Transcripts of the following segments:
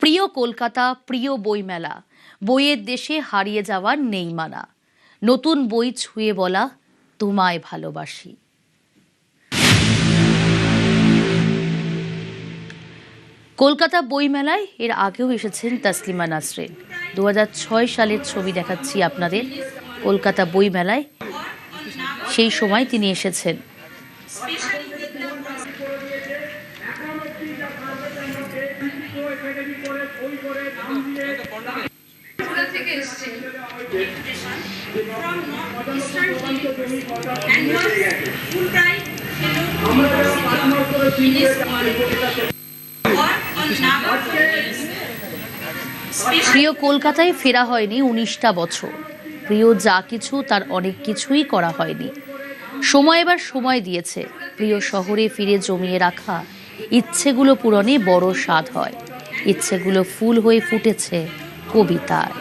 প্রিয় কলকাতা, প্রিয় বইমেলা, বইয়ের দেশে হারিয়ে যাওয়ার নেই মানা। নতুন বই ছুঁয়ে বলা, তোমায় ভালোবাসি। কলকাতা বইমেলায় এর আগেও এসেছেন তসলিমা নাসরিন। 2006 সালের ছবি দেখাচ্ছি আপনাদের। কলকাতা বইমেলায় সেই সময় তিনি এসেছেন। প্রিয় কলকাতায় ফেরা হয়নি 19টা বছর। প্রিয় যা কিছু তার অনেক কিছুই করা হয়নি। সময় এবার সময় দিয়েছে। প্রিয় শহরে ফিরে জমিয়ে রাখা ইচ্ছেগুলো পূরণে বড় স্বাদ হয়। ইচ্ছেগুলো ফুল হয়ে ফুটেছে কবিতায়।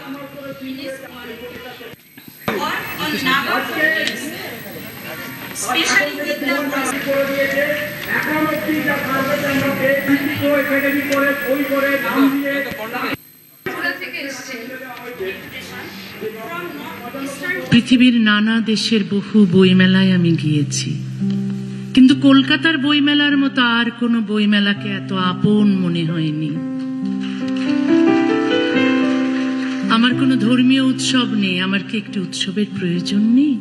পৃথিবীর নানা দেশের বহু বইমেলায় আমি গিয়েছি, কিন্তু কলকাতার বইমেলার মতো আর কোনো বইমেলাকে এত আপন মনে হয়নি। আমার কোনো ধর্মীয় উৎসব নেই, আমার কি একটি উৎসবের প্রয়োজন নেই?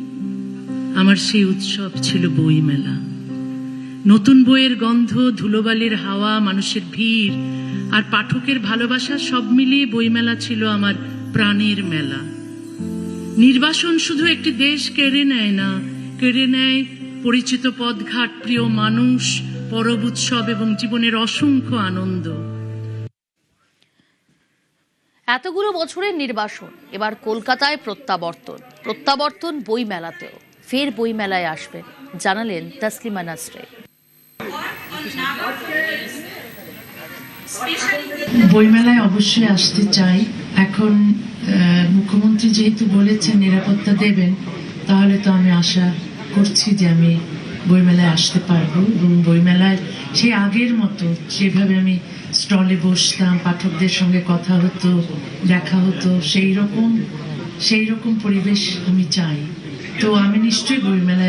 আমার সেই উৎসব ছিল বইমেলা। নতুন বইয়ের গন্ধ, ধুলোবালির হাওয়া, মানুষের ভিড় আর পাঠকের ভালোবাসা সব মিলিয়ে বইমেলা ছিল আমার প্রাণের মেলা। নির্বাসন শুধু একটি দেশ কেড়ে নেয় না, কেড়ে নেয় পরিচিত পথঘাট, প্রিয় মানুষ, পরব উৎসব এবং জীবনের অসংখ্য আনন্দ। এতগুলো বছরের নির্বাসন, এবার কলকাতায় প্রত্যাবর্তন বইমেলাতেও। ফের বইমেলায় আসবেন জানালেন তসলিমা নাসরিন। বইমেলায় অবশ্যই আসতে চাই। এখন মুখ্যমন্ত্রী যেহেতু বলেছেন নিরাপত্তা দেবেন, তাহলে তো আমি আশা করছি যে আমি বইমেলায় আসতে পারবো এবং বইমেলায় সেই আগের মতো যেভাবে আমি স্টলে বসতাম, পাঠকদের সঙ্গে কথা হতো, দেখা হতো, সেই রকম পরিবেশ আমি চাই। তো আমি নিশ্চয়ই বইমেলায়